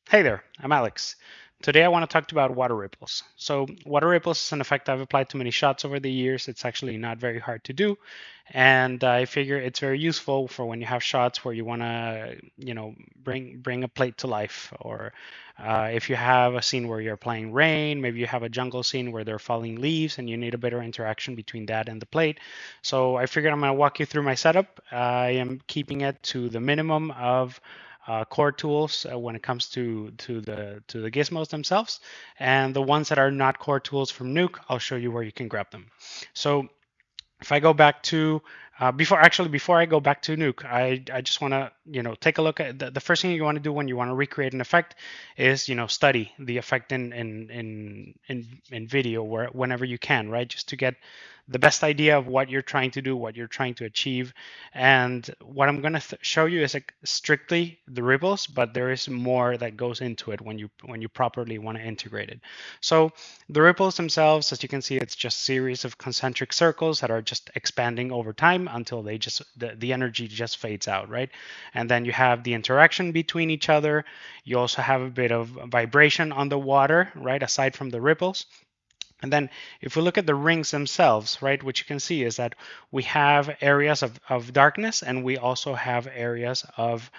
Hey there, I'm Alex. Today I want to talk about water ripples. So water ripples is an effect I've applied to many shots over the years. It's actually not very hard to do, and I figure it's very useful for when you have shots where you want to, bring a plate to life, or if you have a scene where you're playing rain, maybe you have a jungle scene where there are falling leaves and you need a better interaction between that and the plate. So I figured I'm going to walk you through my setup. I am keeping it to the minimum of core tools when it comes to the gizmos themselves, and the ones that are not core tools from Nuke, I'll show you where you can grab them. So if I go back to before I go back to Nuke, I just want to take a look at the first thing you want to do when you want to recreate an effect is study the effect in video whenever you can, right? Just to get the best idea of what you're trying to do, what you're trying to achieve. And what I'm going to show you is like strictly the ripples, but there is more that goes into it when you properly want to integrate it. So the ripples themselves, as you can see, it's just a series of concentric circles that are just expanding over time until the energy just fades out, right? And then you have the interaction between each other. You also have a bit of vibration on the water, right? Aside from the ripples. And then if we look at the rings themselves, right, what you can see is that we have areas of darkness and we also have areas of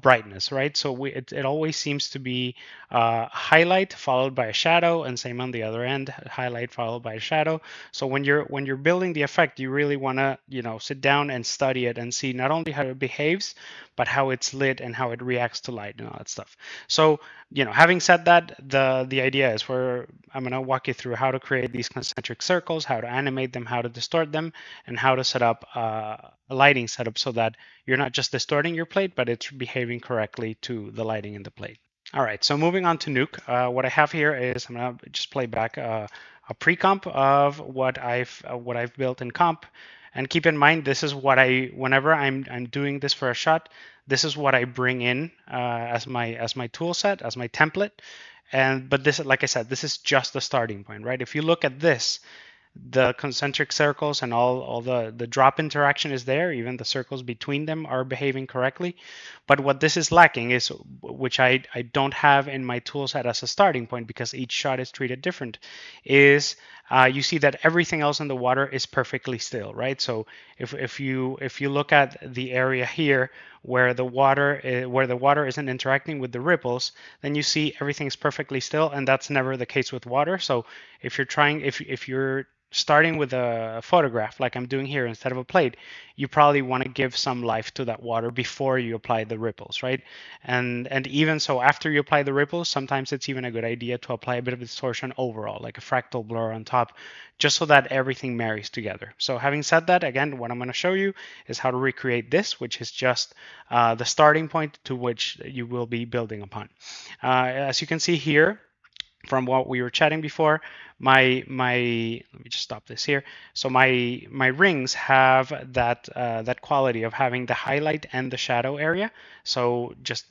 brightness, right? So it always seems to be highlight followed by a shadow, and same on the other end, highlight followed by a shadow. So when you're building the effect, you really want to sit down and study it and see not only how it behaves, but how it's lit and how it reacts to light and all that stuff. So having said that, the idea is I'm going to walk you through how to create these concentric circles, how to animate them, how to distort them, and how to set up a lighting setup so that you're not just distorting your plate, but it's behaving correctly to the lighting in the plate. All right, so moving on to Nuke, what I have here is I'm going to just play back a pre-comp of what I've built in comp. And keep in mind, this is whenever I'm doing this for a shot, this is what I bring in as my tool set, as my template. But this, like I said, this is just the starting point, right? If you look at this, the concentric circles and all the drop interaction is there. Even the circles between them are behaving correctly. But what this is lacking is, which I don't have in my tool set as a starting point because each shot is treated different, is you see that everything else in the water is perfectly still, right? So if you look at the area here where the water isn't interacting with the ripples, then you see everything's perfectly still, and that's never the case with water. So if you're starting with a photograph like I'm doing here instead of a plate, you probably want to give some life to that water before you apply the ripples, right? And even so, after you apply the ripples, sometimes it's even a good idea to apply a bit of distortion overall, like a fractal blur on top, just so that everything marries together. So having said that, again, what I'm going to show you is how to recreate this, which is just the starting point to which you will be building upon. As you can see here, from what we were chatting before, my let me just stop this here. So my rings have that quality of having the highlight and the shadow area. So just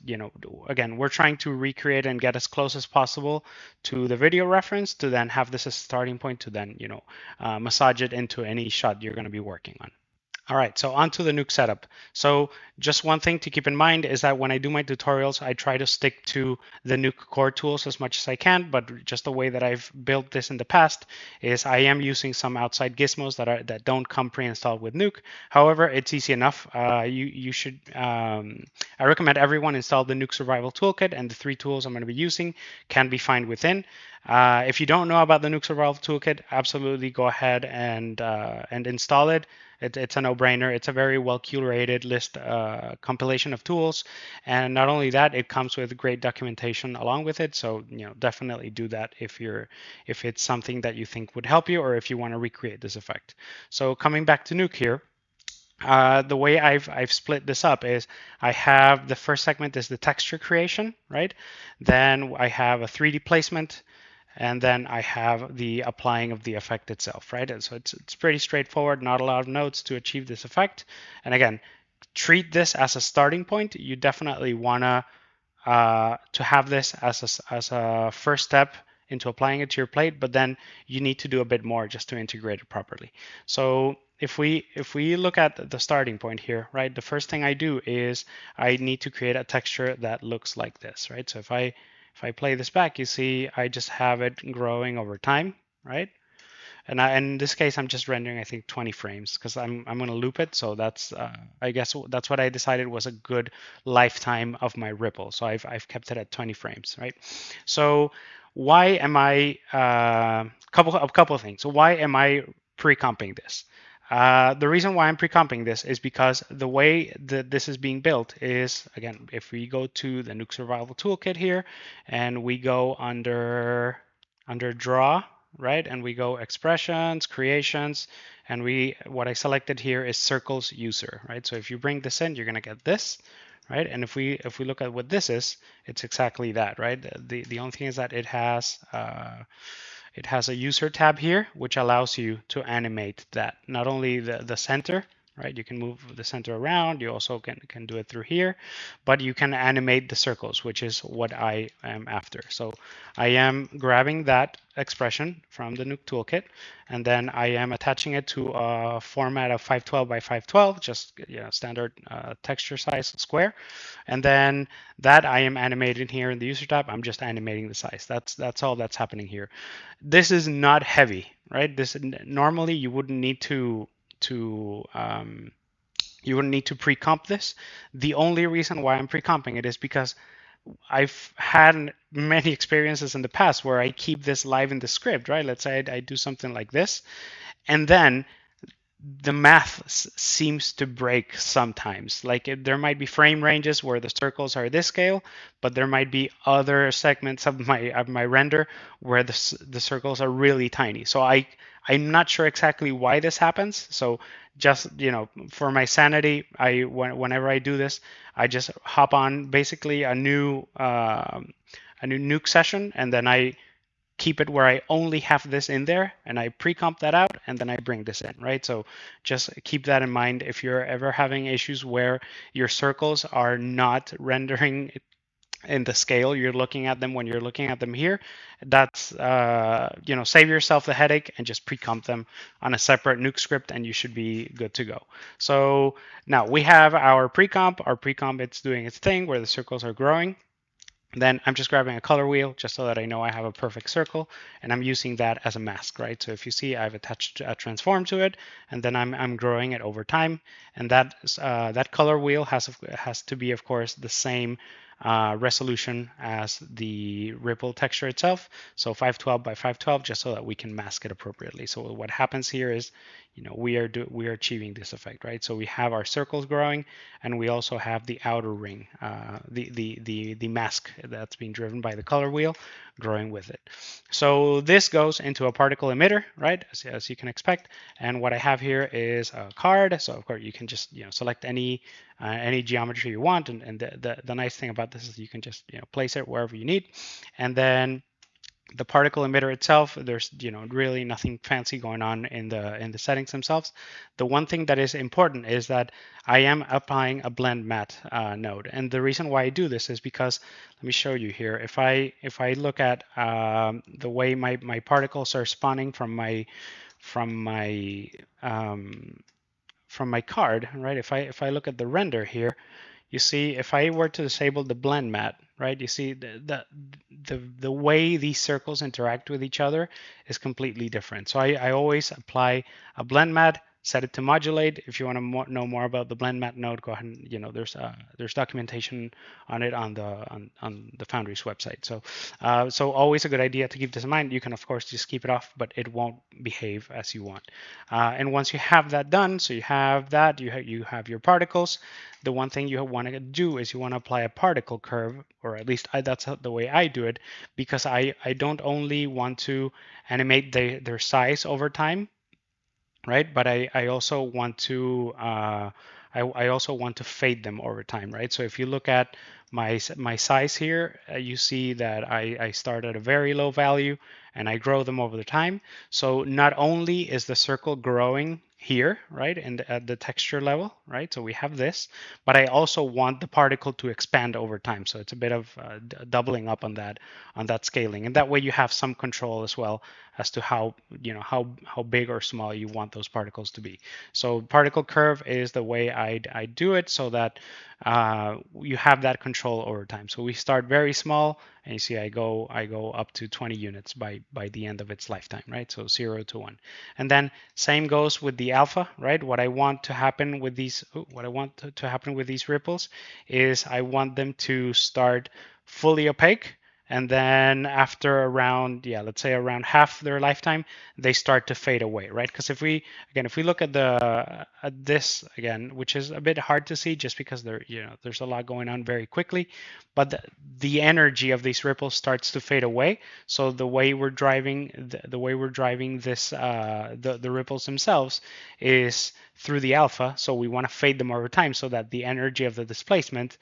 again, we're trying to recreate and get as close as possible to the video reference to then have this as a starting point to then massage it into any shot you're going to be working on. All right, so on to the Nuke setup. So just one thing to keep in mind is that when I do my tutorials, I try to stick to the Nuke core tools as much as I can, but just the way that I've built this in the past is I am using some outside gizmos that don't come pre-installed with Nuke. However, it's easy enough. You should I recommend everyone install the Nuke Survival Toolkit, and the 3 tools I'm going to be using can be found within. If you don't know about the Nuke Survival Toolkit, absolutely go ahead and install it. It's a no-brainer. It's a very well curated list compilation of tools, and not only that, it comes with great documentation along with it. So definitely do that if it's something that you think would help you, or if you want to recreate this effect. So coming back to Nuke here. The way I've split this up is I have the first segment is the texture creation, right? Then I have a 3D placement, and then I have the applying of the effect itself, right? And so it's pretty straightforward, not a lot of nodes to achieve this effect. And again, treat this as a starting point. You definitely want to have this as a first step into applying it to your plate, but then you need to do a bit more just to integrate it properly. So if we look at the starting point here, right, the first thing I do is I need to create a texture that looks like this, right? So if I play this back, you see I just have it growing over time, right? And in this case, I'm just rendering, I think, 20 frames because I'm going to loop it. So that's, I guess that's what I decided was a good lifetime of my ripple. So I've kept it at 20 frames, right? So why am I, a couple of things. So why am I pre-comping this? The reason why I'm pre-comping this is because the way that this is being built is, again, if we go to the Nuke Survival Toolkit here and we go under Draw, right? And we go expressions, creations, and what I selected here is circles user, right? So if you bring this in, you're gonna get this, right? And if we look at what this is, it's exactly that, right? The only thing is that it has a user tab here, which allows you to animate that. Not only the center, right? You can move the center around. You also can do it through here, but you can animate the circles, which is what I am after. So I am grabbing that expression from the Nuke toolkit, and then I am attaching it to a format of 512 by 512, just standard texture size square. And then that I am animating here in the user tab. I'm just animating the size. That's all that's happening here. This is not heavy, right? This normally you wouldn't need to pre-comp this. The only reason why I'm pre-comping it is because I've had many experiences in the past where I keep this live in the script, right? Let's say I do something like this, and then the math seems to break sometimes. Like there might be frame ranges where the circles are this scale, but there might be other segments of my render where the circles are really tiny. So I'm not sure exactly why this happens. So just for my sanity, whenever I do this, I just hop on basically a new Nuke session, and then I keep it where I only have this in there, and I pre-comp that out, and then I bring this in, right? So just keep that in mind if you're ever having issues where your circles are not rendering in the scale you're looking at them when you're looking at them here. That's save yourself the headache and just pre-comp them on a separate Nuke script, and you should be good to go. So now we have our pre-comp. Our pre-comp, it's doing its thing where the circles are growing. Then I'm just grabbing a color wheel just so that I know I have a perfect circle, and I'm using that as a mask, right? So if you see, I've attached a transform to it, and then I'm growing it over time, and that color wheel has to be, of course, the same resolution as the ripple texture itself. So 512 by 512, just so that we can mask it appropriately. So what happens here is, we are achieving this effect, right? So we have our circles growing, and we also have the outer ring, the mask that's being driven by the color wheel, growing with it. So this goes into a particle emitter, right? As you can expect. And what I have here is a card. So of course you can just select any geometry you want, and the nice thing about this is you can just place it wherever you need, and then the particle emitter itself, there's really nothing fancy going on in the settings themselves. The one thing that is important is that I am applying a blend matte node, and the reason why I do this is because, let me show you here. If I look at the way my particles are spawning from my card, right? If I look at the render here, you see, if I were to disable the blend matte, right, you see the way these circles interact with each other is completely different. So I always apply a blend matte, set it to modulate. If you want to know more about the blend matte node, go ahead and there's documentation on it on the Foundry's website. So always a good idea to keep this in mind. You can of course just keep it off, but it won't behave as you want. And once you have that done, so you have that, you have your particles. The one thing you want to do is you want to apply a particle curve, or at least that's the way I do it, because I don't only want to animate their size over time, right? But I also want to I also want to fade them over time, right? So if you look at my size here, you see that I start at a very low value and I grow them over the time. So not only is the circle growing here, right, and at the texture level, right? So we have this, but I also want the particle to expand over time. So it's a bit of doubling up on that scaling, and that way you have some control as well as to how how big or small you want those particles to be. So particle curve is the way I do it so that you have that control over time. So we start very small, and you see I go up to 20 units by the end of its lifetime, right? So 0 to 1. And then same goes with the alpha, right? What I want to happen with these happen with these ripples is I want them to start fully opaque, and then after around, yeah, let's say around half their lifetime, they start to fade away, right? Because if we look at this again, which is a bit hard to see just because there's a lot going on very quickly, but the energy of these ripples starts to fade away. So the way we're driving this the ripples themselves is through the alpha. So we want to fade them over time so that the energy of the displacement,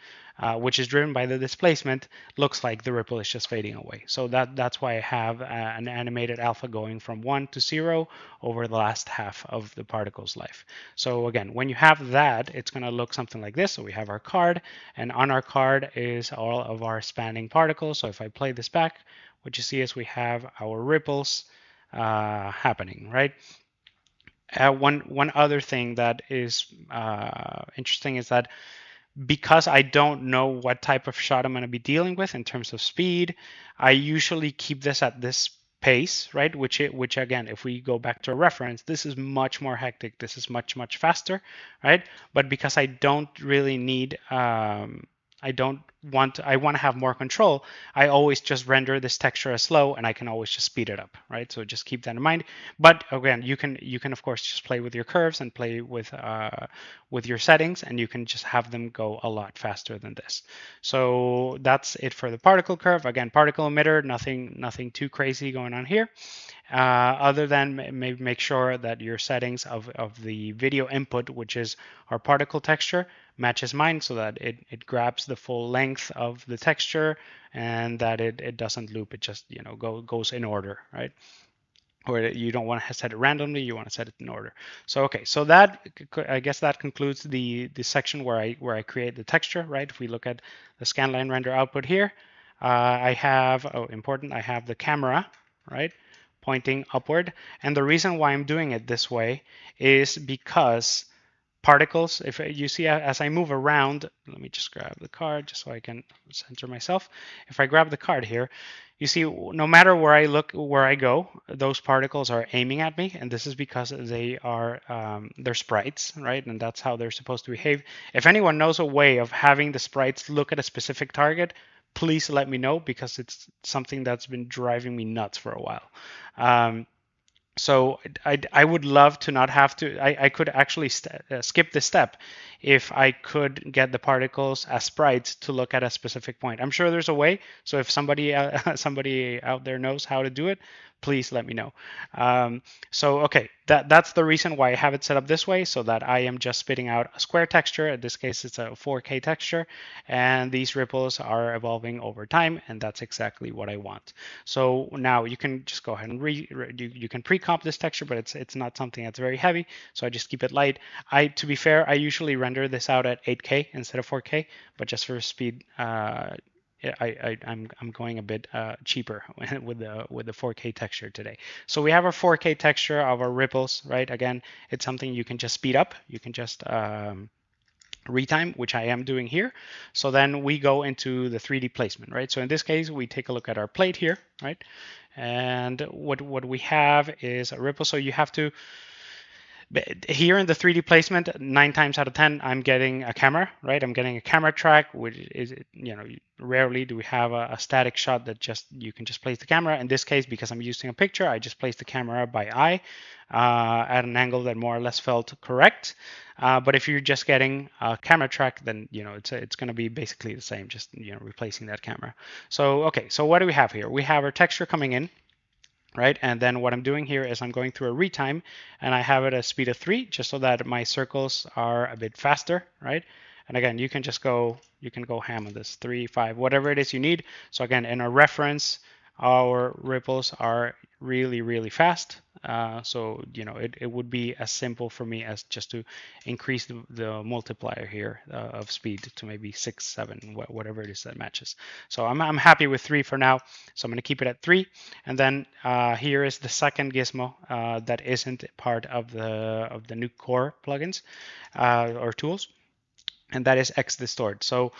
which is driven by the displacement, looks like the ripple is just fading away. So that's why I have an animated alpha going from 1 to 0 over the last half of the particle's life. So again, when you have that, it's going to look something like this. So we have our card, and on our card is all of our spanning particles. So if I play this back, what you see is we have our ripples happening, right? One other thing that is interesting is that because I don't know what type of shot I'm going to be dealing with in terms of speed, I usually keep this at this pace, right? Which again, if we go back to a reference, this is much more hectic. This is much faster, right? But because I don't really need I want to have more control, I always just render this texture as slow, and I can always just speed it up, right? So just keep that in mind. But again, you can of course just play with your curves and play with your settings, and you can just have them go a lot faster than this. So that's it for the particle curve. Again, particle emitter, nothing too crazy going on here. Other than maybe make sure that your settings of the video input, which is our particle texture, matches mine so that it grabs the full length of the texture and that it doesn't loop. It just goes in order, right? Or you don't want to set it randomly, you want to set it in order. So okay, so that, I guess that concludes the section where I create the texture, right? If we look at the scanline render output here, I have, important, I have the camera, right, pointing upward. And the reason why I'm doing it this way is because particles, if you see as I move around, let me just grab the card just so I can center myself. If I grab the card here, you see no matter where I look, where I go, those particles are aiming at me, and this is because they are they're sprites, right? And that's how they're supposed to behave. If anyone knows a way of having the sprites look at a specific target, please let me know, because it's something that's been driving me nuts for a while. So I would love to not have to. I could actually skip this step if I could get the particles as sprites to look at a specific point. I'm sure there's a way. So if somebody out there knows how to do it, please let me know. So okay, that's the reason why I have it set up this way, so that I am just spitting out a square texture. In this case, it's a 4K texture, and these ripples are evolving over time, and that's exactly what I want. So now you can just go ahead and you can pre-comp this texture, but it's not something that's very heavy, so I just keep it light. To be fair, I usually render this out at 8K instead of 4K, but just for speed, I'm going a bit cheaper with the 4K texture today. So we have our 4K texture of our ripples, right? Again, it's something you can just speed up. You can just retime, which I am doing here. So then we go into the 3D placement, right? So in this case, we take a look at our plate here, right? And what we have is a ripple. So you have to, here in the 3D placement, 9 times out of 10, I'm getting a camera, right? I'm getting a camera track, which is, rarely do we have a static shot that you can just place the camera. In this case, because I'm using a picture, I just placed the camera by eye at an angle that more or less felt correct. But if you're just getting a camera track, then it's going to be basically the same, just replacing that camera. So okay, so what do we have here? We have our texture coming in, right? And then what I'm doing here is I'm going through a retime, and I have it at a speed of 3, just so that my circles are a bit faster, right? And again, you can go ham on this, 3, 5, whatever it is you need. So again, in our reference, our ripples are really fast. So, it would be as simple for me as just to increase the multiplier here of speed to maybe 6, 7, whatever it is that matches. So I'm happy with 3 for now. So I'm going to keep it at 3. And then here is the second gizmo that isn't part of the Nuke Core plugins or tools, and that is X distort. So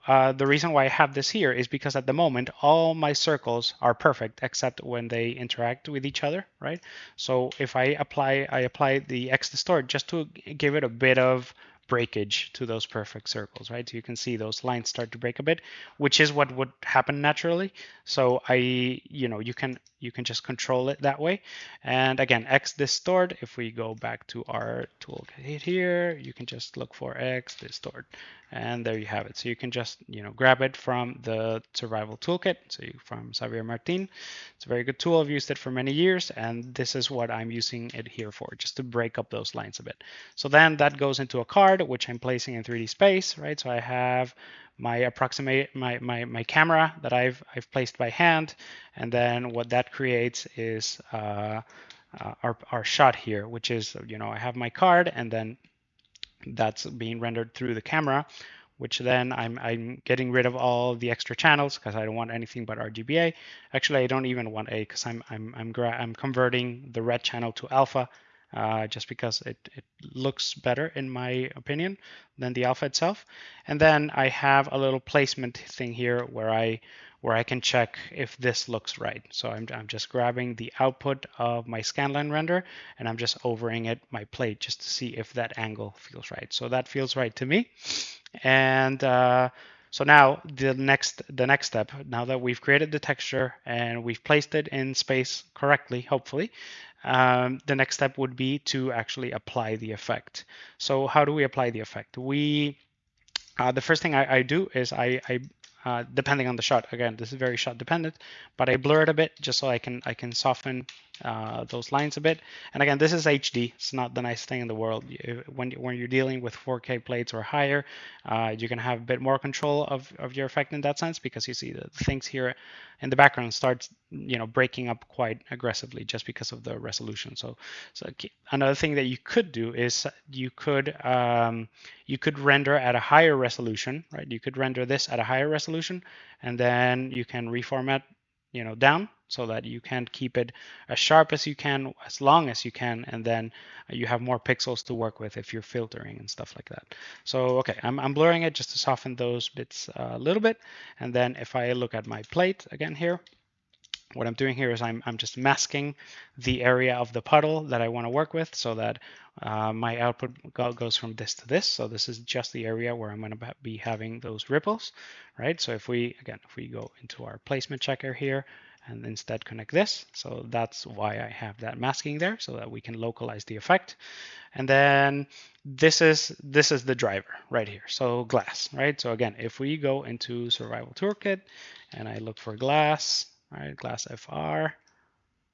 the reason why I have this here is because at the moment all my circles are perfect except when they interact with each other, right? So if I apply the X distort just to give it a bit of breakage to those perfect circles, right? So you can see those lines start to break a bit, which is what would happen naturally. So you can just control it that way. And again, X distort, if we go back to our toolkit here, you can just look for X distort, and there you have it. So you can just grab it from the survival toolkit, so from Xavier Martin. It's a very good tool. I've used it for many years, and this is what I'm using it here for, just to break up those lines a bit. So then that goes into a card, which I'm placing in 3D space, right? So I have my my camera that I've placed by hand, and then what that creates is our shot here, which is I have my card, and then that's being rendered through the camera, which then I'm getting rid of all the extra channels because I don't want anything but RGBA. Actually, I don't even want A because I'm converting the red channel to alpha just because it looks better in my opinion than the alpha itself. And then I have a little placement thing here where I can check if this looks right. So I'm just grabbing the output of my scanline render and I'm just overing it my plate just to see if that angle feels right. So that feels right to me. And so now the next step, now that we've created the texture and we've placed it in space correctly, hopefully, the next step would be to actually apply the effect. So how do we apply the effect? The first thing I do is depending on the shot, again, this is very shot dependent, but I blur it a bit just so I can soften those lines a bit. And again, this is HD. It's not the nice thing in the world. When you're dealing with 4K plates or higher, you're gonna have a bit more control of your effect in that sense, because you see the things here in the background starts breaking up quite aggressively just because of the resolution. So another thing that you could do is you could render at a higher resolution, right? You could render this at a higher resolution, and then you can reformat down so that you can keep it as sharp as you can, as long as you can, and then you have more pixels to work with if you're filtering and stuff like that. So okay, I'm blurring it just to soften those bits a little bit. And then if I look at my plate again here, what I'm doing here is I'm just masking the area of the puddle that I want to work with so that my output goes from this to this. So this is just the area where I'm going to be having those ripples, right? So if we go into our placement checker here and instead connect this, so that's why I have that masking there, so that we can localize the effect. And then this is the driver right here. So glass, right? So again, if we go into Survival Toolkit and I look for glass, right, glass FR,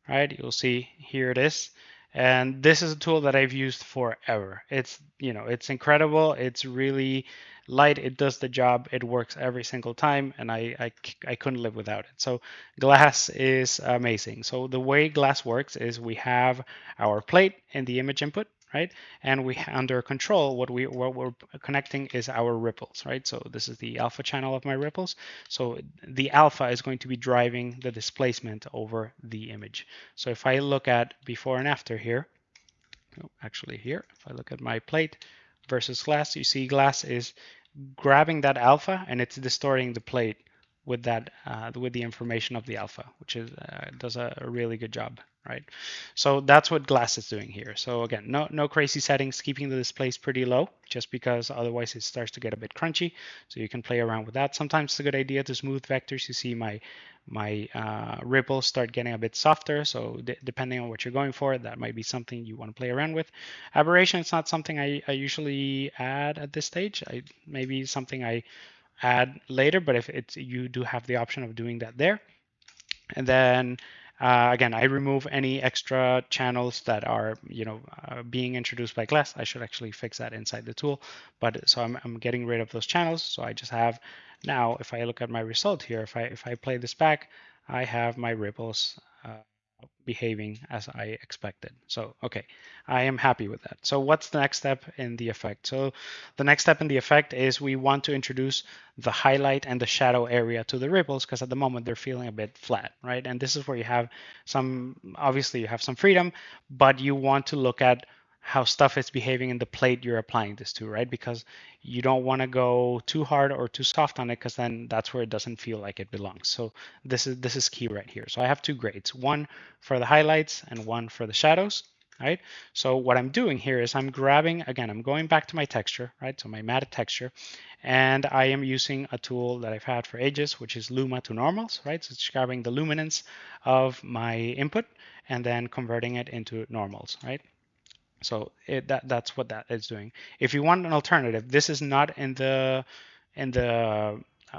right, you'll see here it is. And this is a tool that I've used forever. It's it's incredible. It's really light. It does the job. It works every single time, and I couldn't live without it. So glass is amazing. So the way glass works is we have our plate in the image input, right? And we under control, what we're connecting is our ripples, right? So this is the alpha channel of my ripples. So the alpha is going to be driving the displacement over the image. So if I look at before and after here, actually here, if I look at my plate versus glass, you see glass is grabbing that alpha and it's distorting the plate with that with the information of the alpha, which is does a really good job, right? So that's what glass is doing here. So again, no crazy settings, keeping the displays pretty low, just because otherwise it starts to get a bit crunchy. So you can play around with that. Sometimes it's a good idea to smooth vectors. You see my ripples start getting a bit softer. So depending on what you're going for, that might be something you want to play around with. Aberration, it's not something I usually add at this stage. Maybe something I add later, but if it's you do have the option of doing that there. And then again, I remove any extra channels that are being introduced by glass. I should actually fix that inside the tool, but so I'm getting rid of those channels. So I just have now, if I look at my result here, if I play this back, I have my ripples behaving as I expected. So, okay, I am happy with that. So what's the next step in the effect? So the next step in the effect is we want to introduce the highlight and the shadow area to the ripples, because at the moment they're feeling a bit flat, right? And this is where you have some, obviously you have some freedom, but you want to look at how stuff is behaving in the plate you're applying this to, right? Because you don't want to go too hard or too soft on it, because then that's where it doesn't feel like it belongs. So this is key right here. So I have two grades, one for the highlights and one for the shadows, right? So what I'm doing here is I'm grabbing, again, I'm going back to my texture, right? So my matted texture, and I am using a tool that I've had for ages, which is Luma to normals, right? So it's grabbing the luminance of my input and then converting it into normals, right? So that's what that is doing. If you want an alternative, this is not in the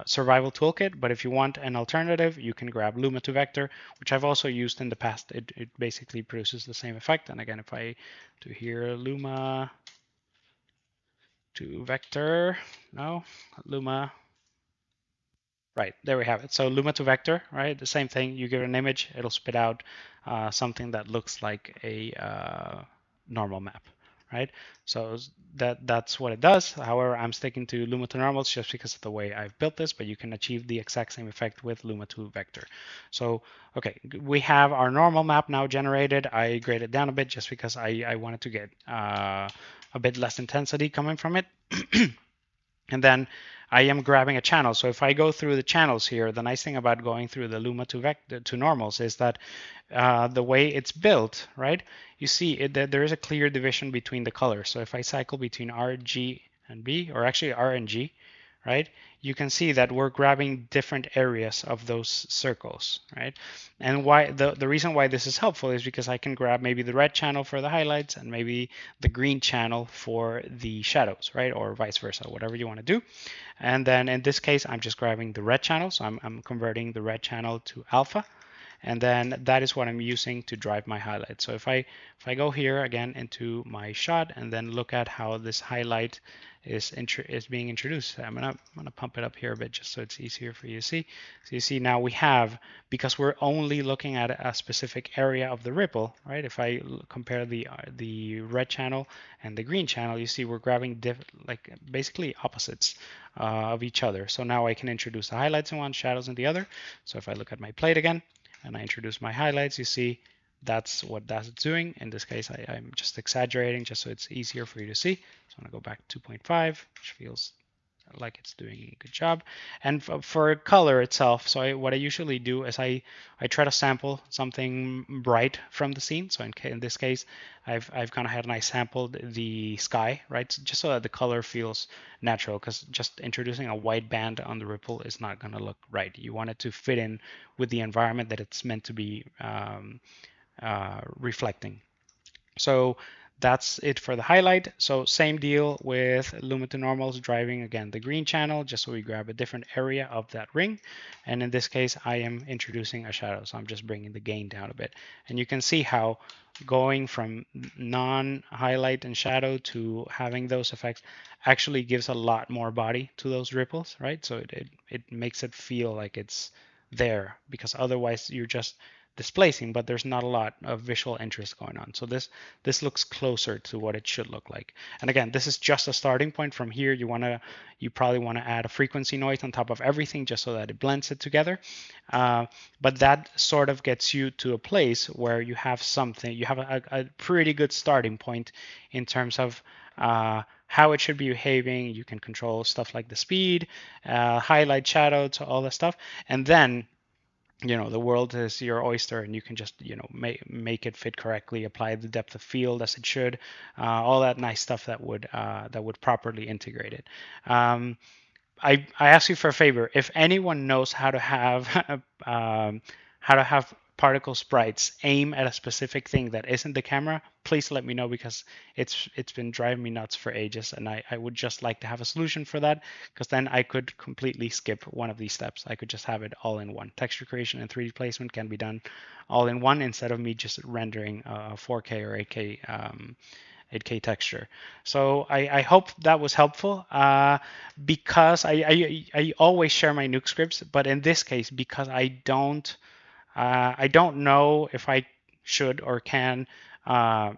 survival toolkit, but if you want an alternative, you can grab Luma to vector, which I've also used in the past. It basically produces the same effect. And again, if I do here Luma to vector, no, Luma. Right, there we have it. So Luma to vector, right? The same thing. You give it an image, it'll spit out something that looks like a normal map, right? So that's what it does. However, I'm sticking to Luma to normals just because of the way I've built this, but you can achieve the exact same effect with Luma to vector. So, okay, we have our normal map now generated. I graded down a bit just because I wanted to get a bit less intensity coming from it. And then I am grabbing a channel. So if I go through the channels here, the nice thing about going through the Luma to vector to normals is that the way it's built, right? You see there is a clear division between the colors. So if I cycle between R, G, and B, or actually R and G, right? You can see that we're grabbing different areas of those circles, right? And why the reason why this is helpful is because I can grab maybe the red channel for the highlights and maybe the green channel for the shadows, right? Or vice versa, whatever you want to do. And then in this case, I'm just grabbing the red channel. So I'm converting the red channel to alpha. And then that is what I'm using to drive my highlight. So if I go here again into my shot and then look at how this highlight is being introduced, I'm gonna pump it up here a bit just so it's easier for you to see. So you see now we have, because we're only looking at a specific area of the ripple, right? If I compare the red channel and the green channel, you see we're grabbing like basically opposites of each other. So now I can introduce the highlights in one, shadows in the other. So if I look at my plate again, and I introduce my highlights, you see that's what that's doing. In this case, I'm just exaggerating just so it's easier for you to see. So I'm going to go back to 2.5, which feels like it's doing a good job. And for color itself, so what I usually do is I try to sample something bright from the scene. So in this case, I've gone ahead and I sampled the sky, right? So just so that the color feels natural, because just introducing a white band on the ripple is not going to look right. You want it to fit in with the environment that it's meant to be reflecting. So that's it for the highlight. So same deal with Luma to normals, driving again the green channel, just so we grab a different area of that ring. And in this case, I am introducing a shadow. So I'm just bringing the gain down a bit. And you can see how going from non-highlight and shadow to having those effects actually gives a lot more body to those ripples, right? So it makes it feel like it's there, because otherwise you're just displacing, but there's not a lot of visual interest going on. So this looks closer to what it should look like. And again, this is just a starting point. From here, you probably want to add a frequency noise on top of everything just so that it blends it together. But that sort of gets you to a place where you have something, you have a pretty good starting point in terms of how it should be behaving. You can control stuff like the speed, highlight, shadow, to all that stuff, and then the world is your oyster, and you can just make it fit correctly, apply the depth of field as it should, all that nice stuff that would properly integrate it. I ask you for a favor. If anyone knows how to have particle sprites aim at a specific thing that isn't the camera, please let me know, because it's been driving me nuts for ages, and I would just like to have a solution for that, because then I could completely skip one of these steps. I could just have it all in one. Texture creation and 3D placement can be done all in one, instead of me just rendering 4K or 8K texture. So I hope that was helpful, because I always share my Nuke scripts, but in this case, because I don't know if I should or can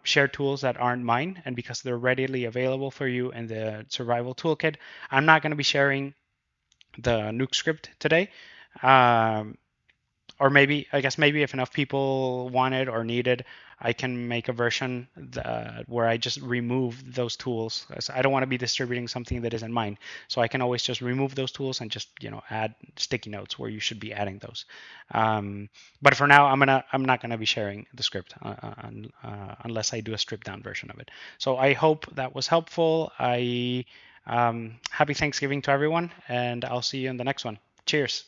share tools that aren't mine, and because they're readily available for you in the survival toolkit, I'm not going to be sharing the Nuke script today. Um, or maybe, I guess maybe if enough people want it or need it, I can make a version where I just remove those tools. I don't want to be distributing something that isn't mine, so I can always just remove those tools and just add sticky notes where you should be adding those. But for now, I'm not gonna be sharing the script unless I do a stripped down version of it. So I hope that was helpful. Happy Thanksgiving to everyone, and I'll see you in the next one. Cheers.